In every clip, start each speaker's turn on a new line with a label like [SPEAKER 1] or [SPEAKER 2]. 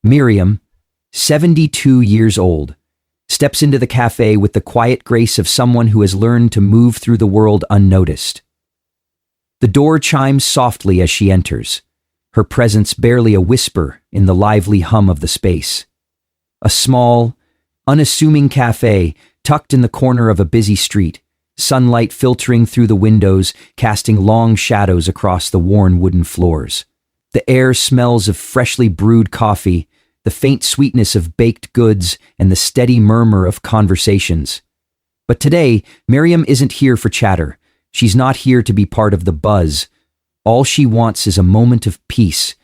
[SPEAKER 1] Miriam, 72 years old, steps into the cafe with the quiet grace of someone who has learned to move through the world unnoticed. The door chimes softly as she enters, her presence barely a whisper in the lively hum of the space. A small, unassuming cafe tucked in the corner of a busy street, sunlight filtering through the windows, casting long shadows across the worn wooden floors. The air smells of freshly brewed coffee, the faint sweetness of baked goods, and the steady murmur of conversations. But today, Miriam isn't here for chatter. She's not here to be part of the buzz. All she wants is a moment of peace,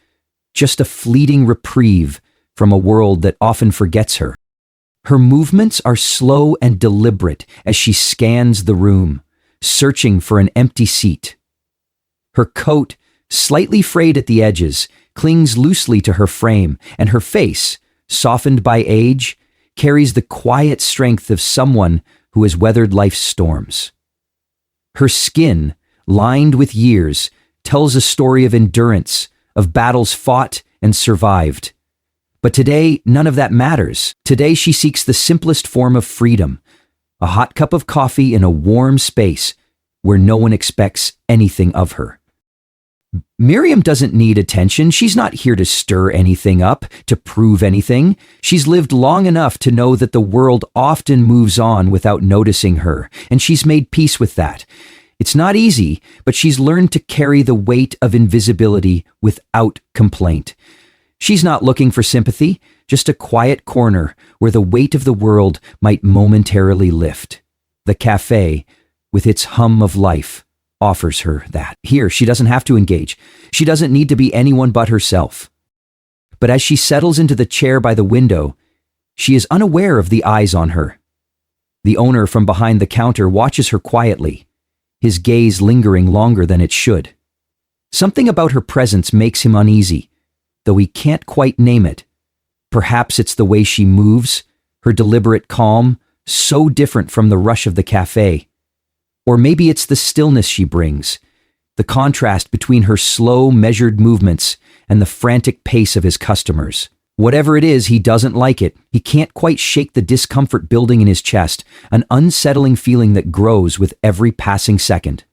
[SPEAKER 1] just a fleeting reprieve from a world that often forgets her. Her movements are slow and deliberate as she scans the room, searching for an empty seat. Her coat, slightly frayed at the edges, clings loosely to her frame, and her face, softened by age, carries the quiet strength of someone who has weathered life's storms. Her skin, lined with years, tells a story of endurance, of battles fought and survived. But today, none of that matters. Today, she seeks the simplest form of freedom, a hot cup of coffee in a warm space where no one expects anything of her. Miriam doesn't need attention. She's not here to stir anything up, to prove anything. She's lived long enough to know that the world often moves on without noticing her, and she's made peace with that. It's not easy, but she's learned to carry the weight of invisibility without complaint. She's not looking for sympathy, just a quiet corner where the weight of the world might momentarily lift. The cafe, with its hum of life, offers her that. Here, she doesn't have to engage. She doesn't need to be anyone but herself. But as she settles into the chair by the window, she is unaware of the eyes on her. The owner from behind the counter watches her quietly, his gaze lingering longer than it should. Something about her presence makes him uneasy, though he can't quite name it. Perhaps it's the way she moves, her deliberate calm, so different from the rush of the cafe. Or maybe it's the stillness she brings, the contrast between her slow, measured movements and the frantic pace of his customers. Whatever it is, he doesn't like it. He can't quite shake the discomfort building in his chest, an unsettling feeling that grows with every passing second.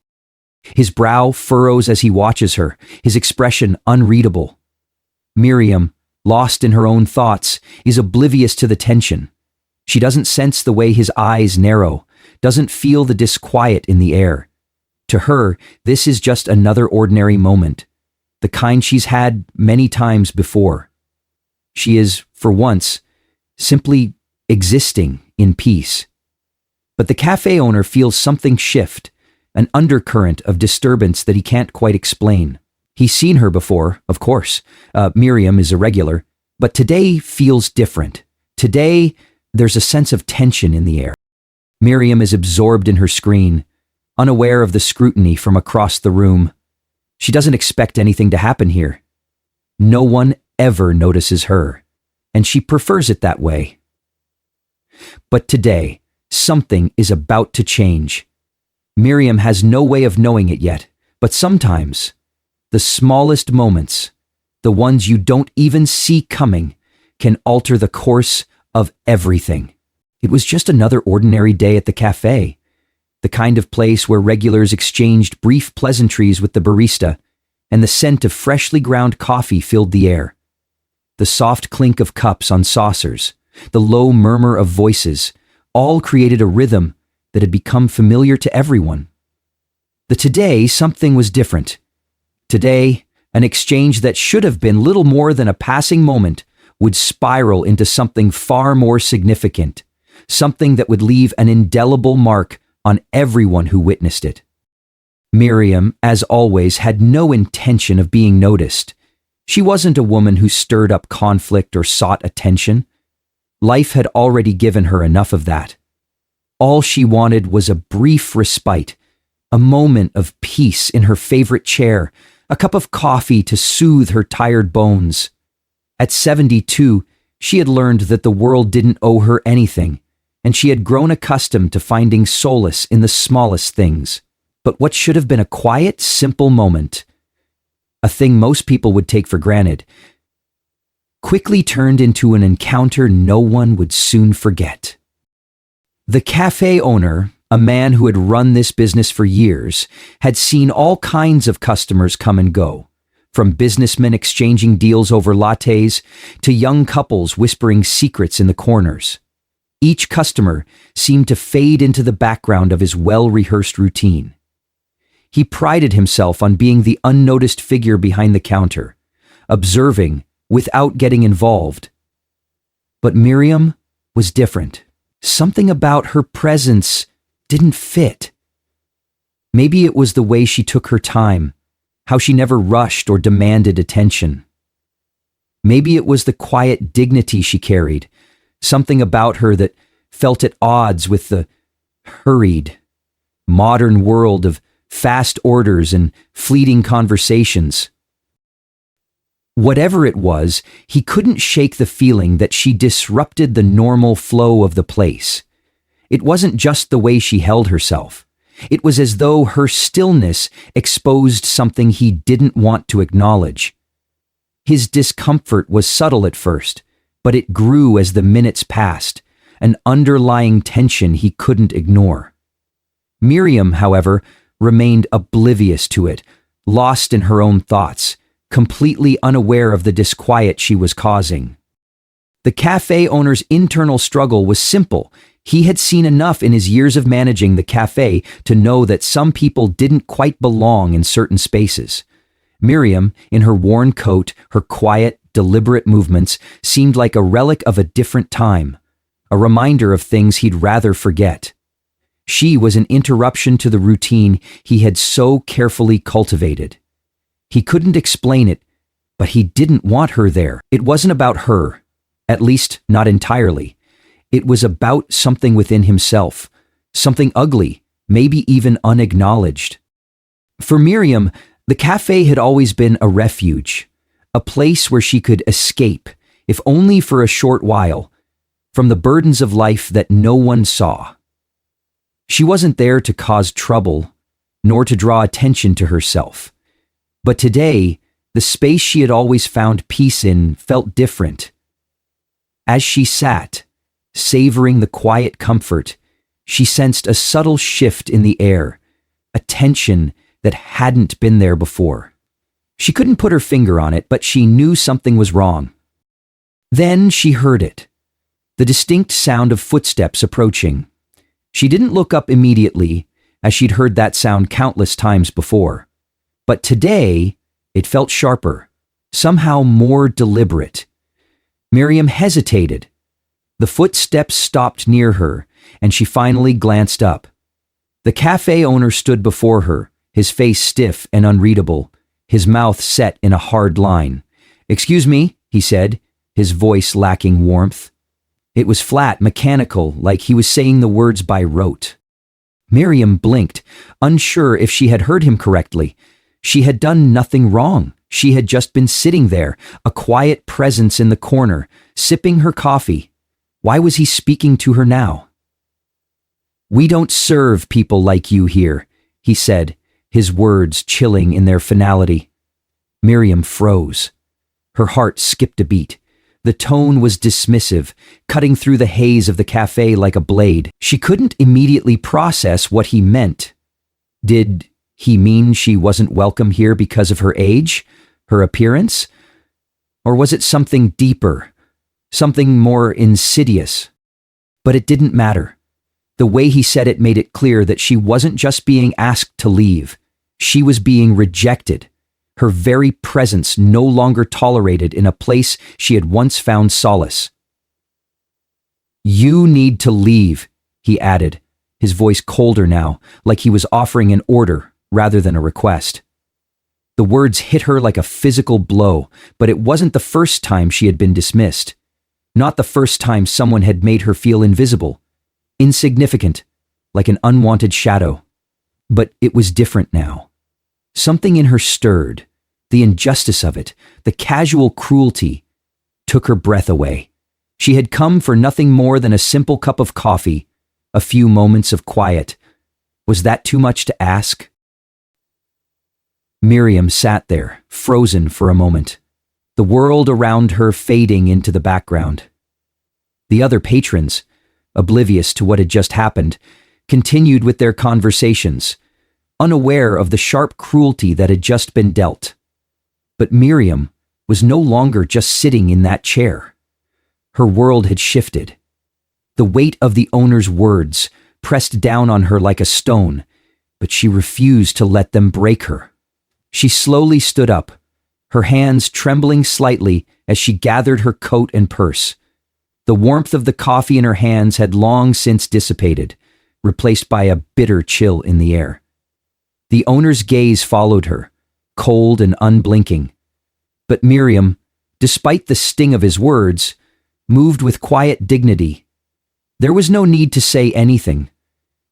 [SPEAKER 1] His brow furrows as he watches her, his expression unreadable. Miriam, lost in her own thoughts, is oblivious to the tension. She doesn't sense the way his eyes narrow, doesn't feel the disquiet in the air. To her, this is just another ordinary moment, the kind she's had many times before. She is, for once, simply existing in peace. But the cafe owner feels something shift, an undercurrent of disturbance that he can't quite explain. He's seen her before, of course. Miriam is a regular, but today feels different. Today, there's a sense of tension in the air. Miriam is absorbed in her screen, unaware of the scrutiny from across the room. She doesn't expect anything to happen here. No one ever notices her, and she prefers it that way. But today, something is about to change. Miriam has no way of knowing it yet, but sometimes, the smallest moments, the ones you don't even see coming, can alter the course of everything. It was just another ordinary day at the cafe, the kind of place where regulars exchanged brief pleasantries with the barista, and the scent of freshly ground coffee filled the air. The soft clink of cups on saucers, the low murmur of voices, all created a rhythm that had become familiar to everyone. But today, something was different. Today, an exchange that should have been little more than a passing moment would spiral into something far more significant, something that would leave an indelible mark on everyone who witnessed it. Miriam, as always, had no intention of being noticed. She wasn't a woman who stirred up conflict or sought attention. Life had already given her enough of that. All she wanted was a brief respite, a moment of peace in her favorite chair, a cup of coffee to soothe her tired bones. At 72, she had learned that the world didn't owe her anything, and she had grown accustomed to finding solace in the smallest things. But what should have been a quiet, simple moment, a thing most people would take for granted, quickly turned into an encounter no one would soon forget. The cafe owner, a man who had run this business for years, had seen all kinds of customers come and go, from businessmen exchanging deals over lattes to young couples whispering secrets in the corners. Each customer seemed to fade into the background of his well-rehearsed routine. He prided himself on being the unnoticed figure behind the counter, observing without getting involved. But Miriam was different. Something about her presence didn't fit. Maybe it was the way she took her time, how she never rushed or demanded attention. Maybe it was the quiet dignity she carried, something about her that felt at odds with the hurried, modern world of fast orders and fleeting conversations. Whatever it was, he couldn't shake the feeling that she disrupted the normal flow of the place. It wasn't just the way she held herself. It was as though her stillness exposed something he didn't want to acknowledge. His discomfort was subtle at first, but it grew as the minutes passed, an underlying tension he couldn't ignore. Miriam, however, remained oblivious to it, lost in her own thoughts, completely unaware of the disquiet she was causing. The cafe owner's internal struggle was simple. He had seen enough in his years of managing the cafe to know that some people didn't quite belong in certain spaces. Miriam, in her worn coat, her quiet, deliberate movements, seemed like a relic of a different time, a reminder of things he'd rather forget. She was an interruption to the routine he had so carefully cultivated. He couldn't explain it, but he didn't want her there. It wasn't about her, at least not entirely. It was about something within himself, something ugly, maybe even unacknowledged. For Miriam, the cafe had always been a refuge, a place where she could escape, if only for a short while, from the burdens of life that no one saw. She wasn't there to cause trouble, nor to draw attention to herself. But today, the space she had always found peace in felt different. As she sat, savoring the quiet comfort, she sensed a subtle shift in the air, a tension that hadn't been there before. She couldn't put her finger on it, but she knew something was wrong. Then she heard it, the distinct sound of footsteps approaching. She didn't look up immediately, as she'd heard that sound countless times before. But today, it felt sharper, somehow more deliberate. Miriam hesitated. The footsteps stopped near her, and she finally glanced up. The cafe owner stood before her, his face stiff and unreadable, his mouth set in a hard line. "Excuse me," he said, his voice lacking warmth. It was flat, mechanical, like he was saying the words by rote. Miriam blinked, unsure if she had heard him correctly. She had done nothing wrong. She had just been sitting there, a quiet presence in the corner, sipping her coffee. Why was he speaking to her now? "We don't serve people like you here," he said, his words chilling in their finality. Miriam froze. Her heart skipped a beat. The tone was dismissive, cutting through the haze of the cafe like a blade. She couldn't immediately process what he meant. Did he mean she wasn't welcome here because of her age, her appearance? Or was it something deeper, something more insidious? But it didn't matter. The way he said it made it clear that she wasn't just being asked to leave. She was being rejected. Her very presence no longer tolerated in a place she had once found solace. "You need to leave," he added, his voice colder now, like he was offering an order rather than a request. The words hit her like a physical blow, but it wasn't the first time she had been dismissed. Not the first time someone had made her feel invisible, insignificant, like an unwanted shadow. But it was different now. Something in her stirred. The injustice of it, the casual cruelty, took her breath away. She had come for nothing more than a simple cup of coffee, a few moments of quiet. Was that too much to ask? Miriam sat there, frozen for a moment. the world around her fading into the background. The other patrons, oblivious to what had just happened, continued with their conversations, unaware of the sharp cruelty that had just been dealt. But Miriam was no longer just sitting in that chair. Her world had shifted. The weight of the owner's words pressed down on her like a stone, but she refused to let them break her. She slowly stood up, her hands trembling slightly as she gathered her coat and purse. The warmth of the coffee in her hands had long since dissipated, replaced by a bitter chill in the air. The owner's gaze followed her, cold and unblinking. But Miriam, despite the sting of his words, moved with quiet dignity. There was no need to say anything.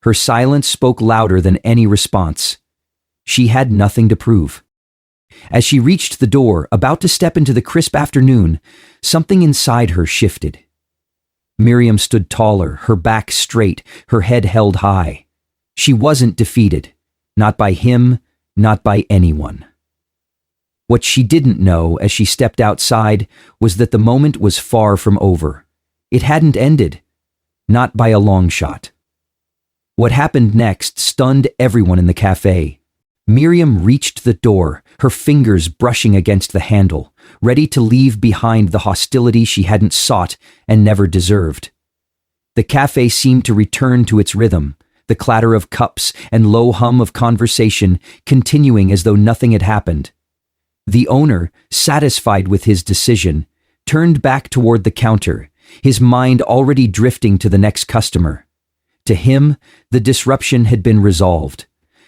[SPEAKER 1] Her silence spoke louder than any response. She had nothing to prove. As she reached the door, about to step into the crisp afternoon, something inside her shifted. Miriam stood taller, her back straight, her head held high. She wasn't defeated. Not by him, not by anyone. What she didn't know as she stepped outside was that the moment was far from over. It hadn't ended. Not by a long shot. What happened next stunned everyone in the cafe. Miriam reached the door, her fingers brushing against the handle, ready to leave behind the hostility she hadn't sought and never deserved. The cafe seemed to return to its rhythm, the clatter of cups and low hum of conversation continuing as though nothing had happened. The owner, satisfied with his decision, turned back toward the counter, his mind already drifting to the next customer. To him, the disruption had been resolved.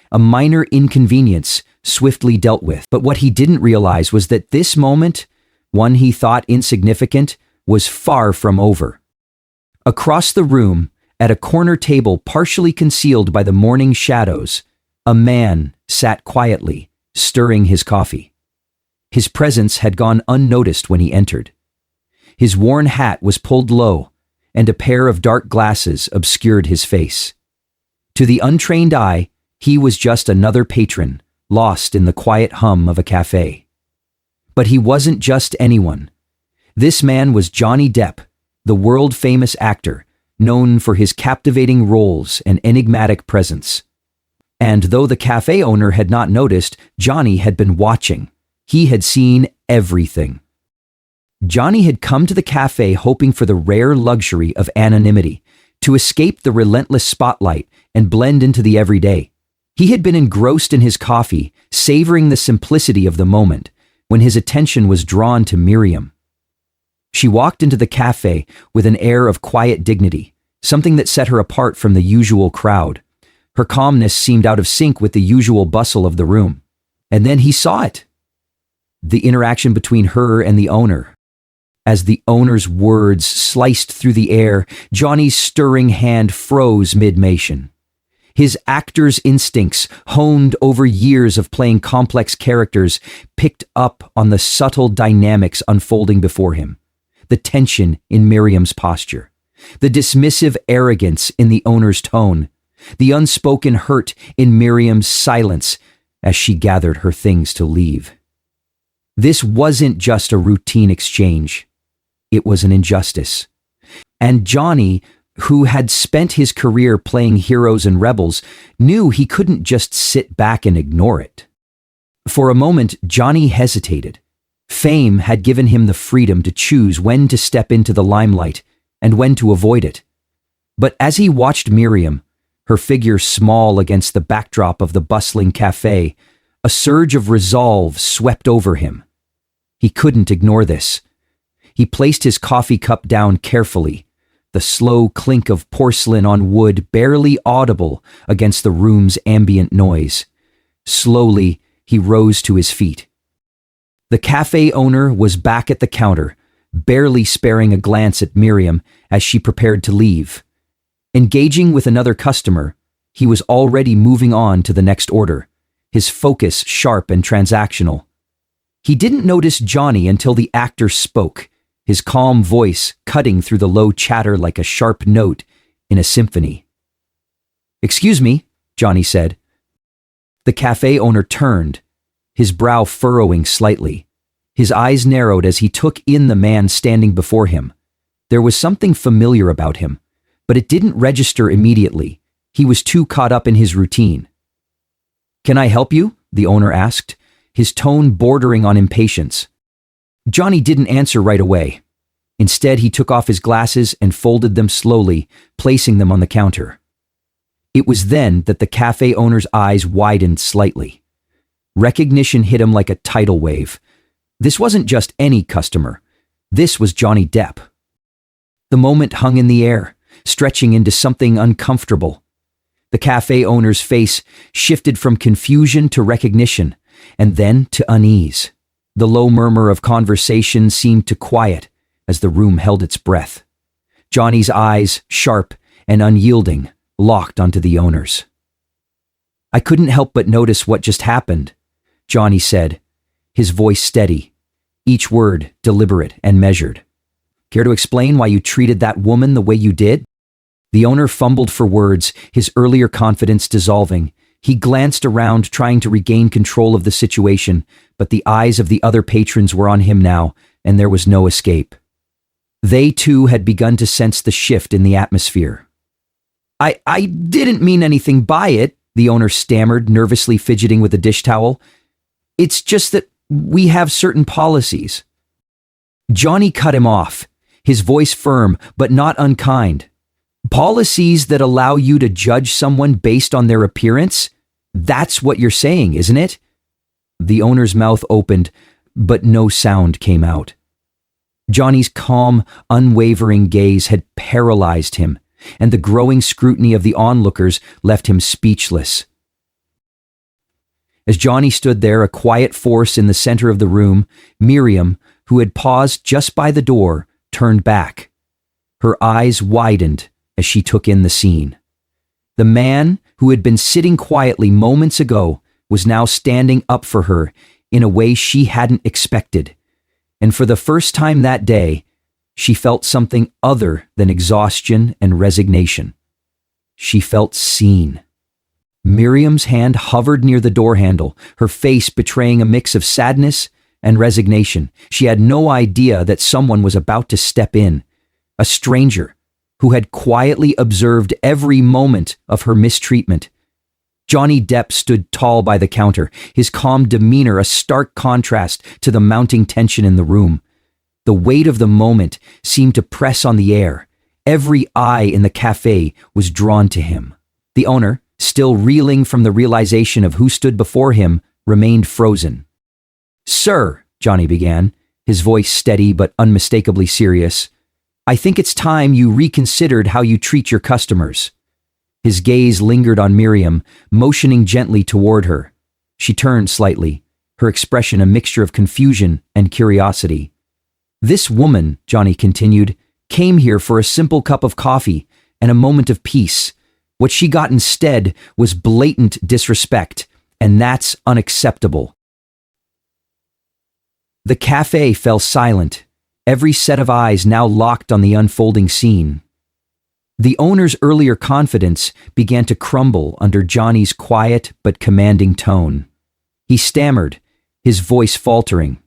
[SPEAKER 1] A minor inconvenience, swiftly dealt with. But what he didn't realize was that this moment, one he thought insignificant, was far from over. Across the room, at a corner table partially concealed by the morning shadows, a man sat quietly, stirring his coffee. His presence had gone unnoticed when he entered. His worn hat was pulled low, and a pair of dark glasses obscured his face. To the untrained eye, he was just another patron, lost in the quiet hum of a cafe. But he wasn't just anyone. This man was Johnny Depp, the world-famous actor, known for his captivating roles and enigmatic presence. And though the cafe owner had not noticed, Johnny had been watching. He had seen everything. Johnny had come to the cafe hoping for the rare luxury of anonymity, to escape the relentless spotlight and blend into the everyday. He had been engrossed in his coffee, savoring the simplicity of the moment, when his attention was drawn to Miriam. She walked into the cafe with an air of quiet dignity, something that set her apart from the usual crowd. Her calmness seemed out of sync with the usual bustle of the room. And then he saw it. The interaction between her and the owner. As the owner's words sliced through the air, Johnny's stirring hand froze mid-motion. His actor's instincts, honed over years of playing complex characters, picked up on the subtle dynamics unfolding before him. The tension in Miriam's posture, the dismissive arrogance in the owner's tone, the unspoken hurt in Miriam's silence as she gathered her things to leave. This wasn't just a routine exchange. It was an injustice. And Johnny, who had spent his career playing heroes and rebels, knew he couldn't just sit back and ignore it. For a moment, Johnny hesitated. Fame had given him the freedom to choose when to step into the limelight and when to avoid it. But as he watched Miriam, her figure small against the backdrop of the bustling cafe, a surge of resolve swept over him. He couldn't ignore this. He placed his coffee cup down carefully, the slow clink of porcelain on wood barely audible against the room's ambient noise. Slowly, he rose to his feet. The cafe owner was back at the counter, barely sparing a glance at Miriam as she prepared to leave. Engaging with another customer, he was already moving on to the next order, his focus sharp and transactional. He didn't notice Johnny until the actor spoke, his calm voice cutting through the low chatter like a sharp note in a symphony. "Excuse me," Johnny said. The cafe owner turned, his brow furrowing slightly. His eyes narrowed as he took in the man standing before him. There was something familiar about him, but it didn't register immediately. He was too caught up in his routine. "Can I help you?" the owner asked, his tone bordering on impatience. Johnny didn't answer right away. Instead, he took off his glasses and folded them slowly, placing them on the counter. It was then that the cafe owner's eyes widened slightly. Recognition hit him like a tidal wave. This wasn't just any customer. This was Johnny Depp. The moment hung in the air, stretching into something uncomfortable. The cafe owner's face shifted from confusion to recognition, and then to unease. The low murmur of conversation seemed to quiet as the room held its breath. Johnny's eyes, sharp and unyielding, locked onto the owner's. "I couldn't help but notice what just happened," Johnny said, his voice steady, each word deliberate and measured. "Care to explain why you treated that woman the way you did?" The owner fumbled for words, his earlier confidence dissolving. He glanced around, trying to regain control of the situation, but the eyes of the other patrons were on him now, and there was no escape. They too had begun to sense the shift in the atmosphere. I didn't mean anything by it," the owner stammered, nervously fidgeting with a dish towel. "It's just that we have certain policies." Johnny cut him off, his voice firm but not unkind. "Policies that allow you to judge someone based on their appearance? That's what you're saying, isn't it?" The owner's mouth opened, but no sound came out. Johnny's calm, unwavering gaze had paralyzed him, and the growing scrutiny of the onlookers left him speechless. As Johnny stood there, a quiet force in the center of the room, Miriam, who had paused just by the door, turned back. Her eyes widened as she took in the scene. The man who had been sitting quietly moments ago was now standing up for her in a way she hadn't expected. And for the first time that day, she felt something other than exhaustion and resignation. She felt seen. Miriam's hand hovered near the door handle, her face betraying a mix of sadness and resignation. She had no idea that someone was about to step in, a stranger who had quietly observed every moment of her mistreatment. Johnny Depp stood tall by the counter, his calm demeanor a stark contrast to the mounting tension in the room. The weight of the moment seemed to press on the air. Every eye in the cafe was drawn to him. The owner, still reeling from the realization of who stood before him, remained frozen. "Sir," Johnny began, his voice steady but unmistakably serious, "I think it's time you reconsidered how you treat your customers." His gaze lingered on Miriam, motioning gently toward her. She turned slightly, her expression a mixture of confusion and curiosity. "This woman," Johnny continued, "came here for a simple cup of coffee and a moment of peace. What she got instead was blatant disrespect, and that's unacceptable." The cafe fell silent, every set of eyes now locked on the unfolding scene. The owner's earlier confidence began to crumble under Johnny's quiet but commanding tone. He stammered, his voice faltering.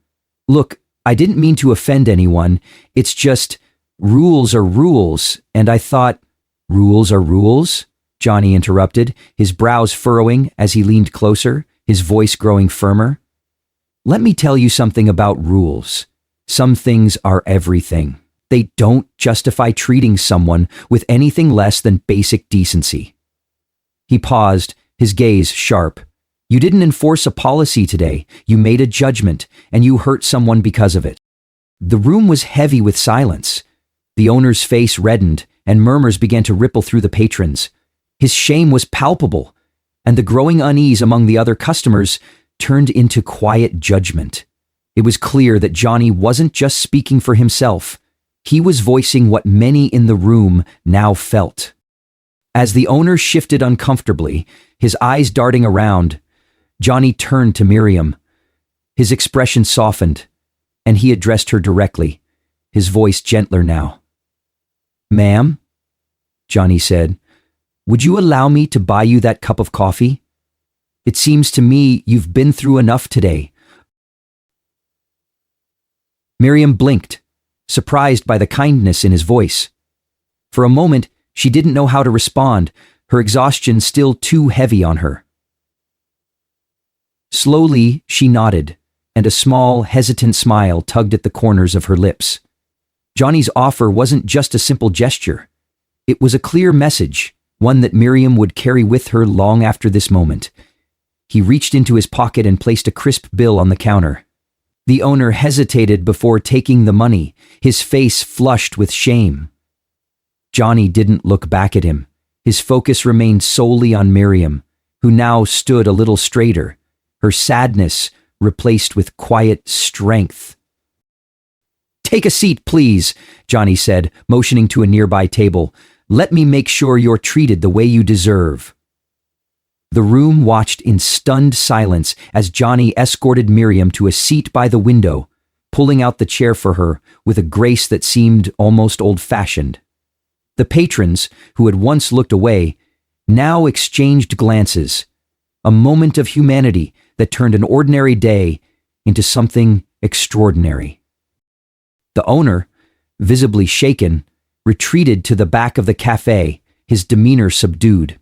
[SPEAKER 1] "Look, I didn't mean to offend anyone. It's just, rules are rules, and I thought—" "Rules are rules?" Johnny interrupted, his brows furrowing as he leaned closer, his voice growing firmer. "Let me tell you something about rules. Some things are everything. They don't justify treating someone with anything less than basic decency." He paused, his gaze sharp. "You didn't enforce a policy today. You made a judgment, and you hurt someone because of it." The room was heavy with silence. The owner's face reddened, and murmurs began to ripple through the patrons. His shame was palpable, and the growing unease among the other customers turned into quiet judgment. It was clear that Johnny wasn't just speaking for himself. He was voicing what many in the room now felt. As the owner shifted uncomfortably, his eyes darting around, Johnny turned to Miriam. His expression softened, and he addressed her directly, his voice gentler now. "Ma'am," Johnny said, "would you allow me to buy you that cup of coffee? It seems to me you've been through enough today." Miriam blinked, surprised by the kindness in his voice. For a moment, she didn't know how to respond, her exhaustion still too heavy on her. Slowly, she nodded, and a small, hesitant smile tugged at the corners of her lips. Johnny's offer wasn't just a simple gesture. It was a clear message, one that Miriam would carry with her long after this moment. He reached into his pocket and placed a crisp bill on the counter. The owner hesitated before taking the money, his face flushed with shame. Johnny didn't look back at him. His focus remained solely on Miriam, who now stood a little straighter, her sadness replaced with quiet strength. "Take a seat, please," Johnny said, motioning to a nearby table. "Let me make sure you're treated the way you deserve." The room watched in stunned silence as Johnny escorted Miriam to a seat by the window, pulling out the chair for her with a grace that seemed almost old-fashioned. The patrons, who had once looked away, now exchanged glances, a moment of humanity that turned an ordinary day into something extraordinary. The owner, visibly shaken, retreated to the back of the cafe, his demeanor subdued.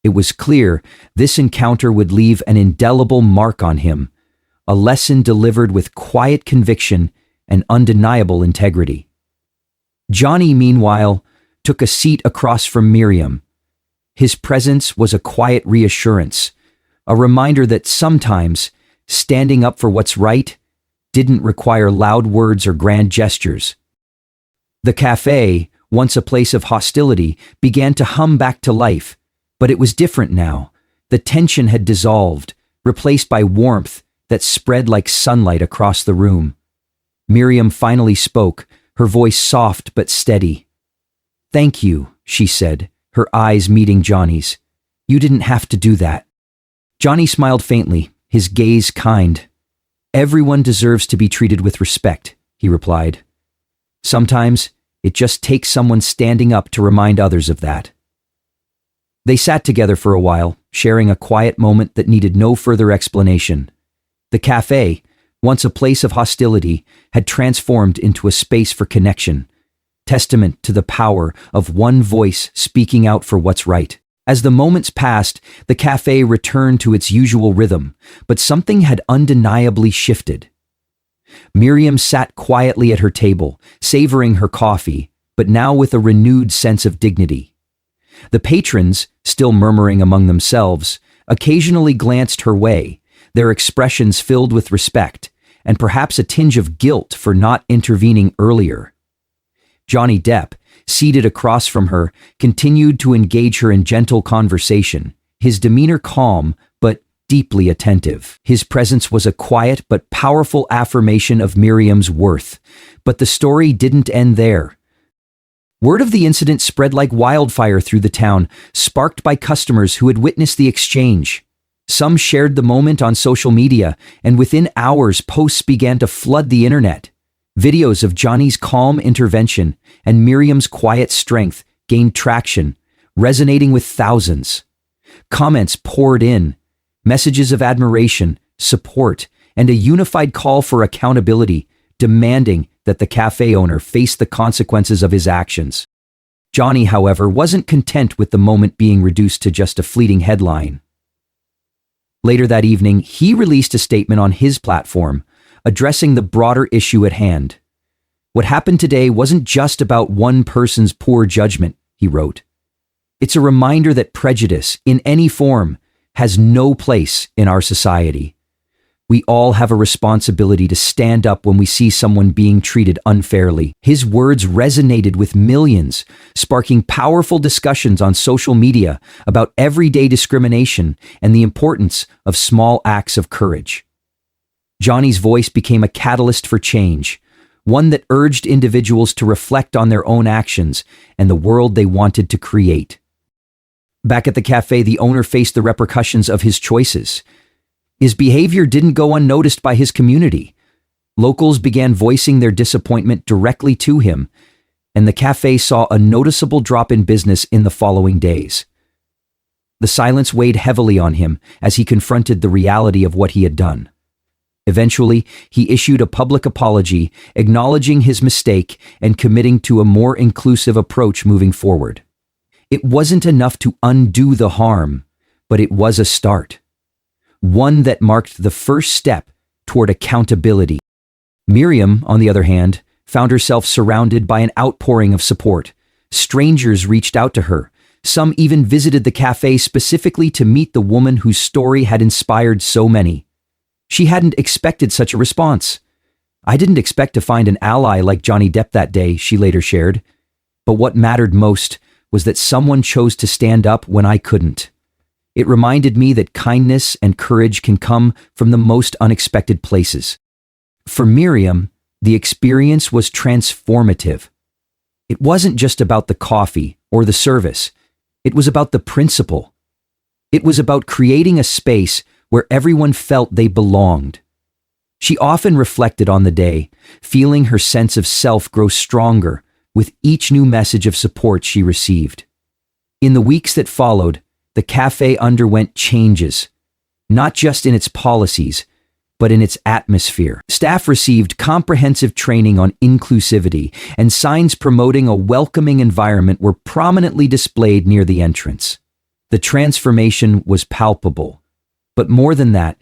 [SPEAKER 1] It was clear this encounter would leave an indelible mark on him, a lesson delivered with quiet conviction and undeniable integrity. Johnny, meanwhile, took a seat across from Miriam. His presence was a quiet reassurance, a reminder that sometimes standing up for what's right didn't require loud words or grand gestures. The cafe, once a place of hostility, began to hum back to life, but it was different now. The tension had dissolved, replaced by warmth that spread like sunlight across the room. Miriam finally spoke, her voice soft but steady. "Thank you," she said, her eyes meeting Johnny's. "You didn't have to do that." Johnny smiled faintly, his gaze kind. "Everyone deserves to be treated with respect," he replied. "Sometimes it just takes someone standing up to remind others of that." They sat together for a while, sharing a quiet moment that needed no further explanation. The cafe, once a place of hostility, had transformed into a space for connection, testament to the power of one voice speaking out for what's right. As the moments passed, the cafe returned to its usual rhythm, but something had undeniably shifted. Miriam sat quietly at her table, savoring her coffee, but now with a renewed sense of dignity. The patrons, still murmuring among themselves, occasionally glanced her way, their expressions filled with respect, and perhaps a tinge of guilt for not intervening earlier. Johnny Depp, seated across from her, continued to engage her in gentle conversation, his demeanor calm but deeply attentive. His presence was a quiet but powerful affirmation of Miriam's worth, but the story didn't end there. Word of the incident spread like wildfire through the town, sparked by customers who had witnessed the exchange. Some shared the moment on social media, and within hours posts began to flood the internet. Videos of Johnny's calm intervention and Miriam's quiet strength gained traction, resonating with thousands. Comments poured in, messages of admiration, support, and a unified call for accountability, demanding that the cafe owner face the consequences of his actions. Johnny, however, wasn't content with the moment being reduced to just a fleeting headline. Later that evening, he released a statement on his platform, addressing the broader issue at hand. "What happened today wasn't just about one person's poor judgment," he wrote. "It's a reminder that prejudice, in any form, has no place in our society. We all have a responsibility to stand up when we see someone being treated unfairly." His words resonated with millions, sparking powerful discussions on social media about everyday discrimination and the importance of small acts of courage. Johnny's voice became a catalyst for change, one that urged individuals to reflect on their own actions and the world they wanted to create. Back at the cafe, the owner faced the repercussions of his choices. His behavior didn't go unnoticed by his community. Locals began voicing their disappointment directly to him, and the cafe saw a noticeable drop in business in the following days. The silence weighed heavily on him as he confronted the reality of what he had done. Eventually, he issued a public apology, acknowledging his mistake and committing to a more inclusive approach moving forward. It wasn't enough to undo the harm, but it was a start. One that marked the first step toward accountability. Miriam, on the other hand, found herself surrounded by an outpouring of support. Strangers reached out to her. Some even visited the cafe specifically to meet the woman whose story had inspired so many. She hadn't expected such a response. "I didn't expect to find an ally like Johnny Depp that day," she later shared. "But what mattered most was that someone chose to stand up when I couldn't. It reminded me that kindness and courage can come from the most unexpected places." For Miriam, the experience was transformative. It wasn't just about the coffee or the service. It was about the principle. It was about creating a space where everyone felt they belonged. She often reflected on the day, feeling her sense of self grow stronger with each new message of support she received. In the weeks that followed, the cafe underwent changes, not just in its policies, but in its atmosphere. Staff received comprehensive training on inclusivity, and signs promoting a welcoming environment were prominently displayed near the entrance. The transformation was palpable. But more than that,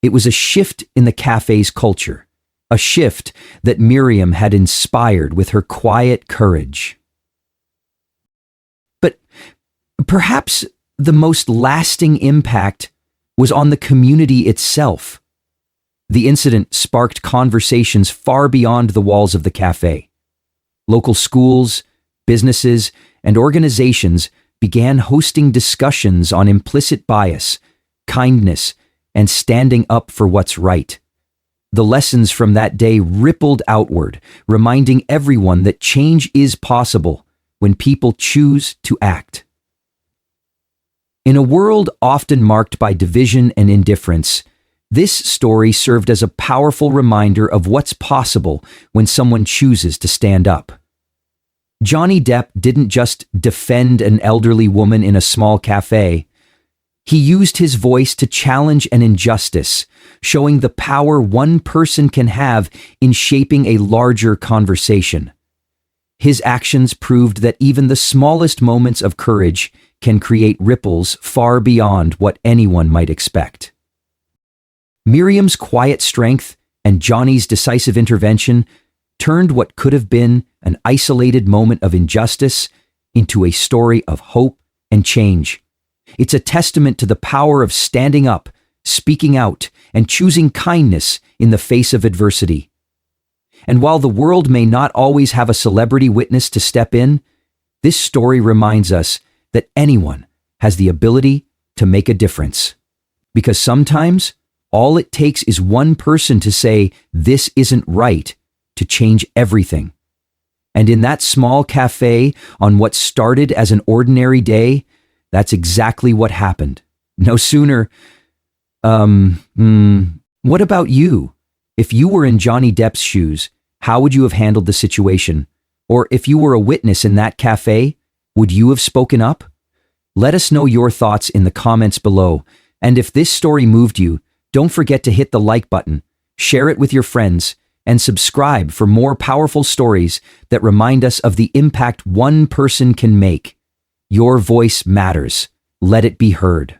[SPEAKER 1] it was a shift in the cafe's culture, a shift that Miriam had inspired with her quiet courage. But perhaps the most lasting impact was on the community itself. The incident sparked conversations far beyond the walls of the cafe. Local schools, businesses, and organizations began hosting discussions on implicit bias, kindness, and standing up for what's right. The lessons from that day rippled outward, reminding everyone that change is possible when people choose to act. In a world often marked by division and indifference, this story served as a powerful reminder of what's possible when someone chooses to stand up. Johnny Depp didn't just defend an elderly woman in a small cafe. He used his voice to challenge an injustice, showing the power one person can have in shaping a larger conversation. His actions proved that even the smallest moments of courage can create ripples far beyond what anyone might expect. Miriam's quiet strength and Johnny's decisive intervention turned what could have been an isolated moment of injustice into a story of hope and change. It's a testament to the power of standing up, speaking out, and choosing kindness in the face of adversity. And while the world may not always have a celebrity witness to step in, this story reminds us that anyone has the ability to make a difference. Because sometimes, all it takes is one person to say, "This isn't right," to change everything. And in that small cafe, on what started as an ordinary day, that's exactly what happened. No sooner. What about you? If you were in Johnny Depp's shoes, how would you have handled the situation? Or if you were a witness in that cafe, would you have spoken up? Let us know your thoughts in the comments below. And if this story moved you, don't forget to hit the like button, share it with your friends, and subscribe for more powerful stories that remind us of the impact one person can make. Your voice matters. Let it be heard.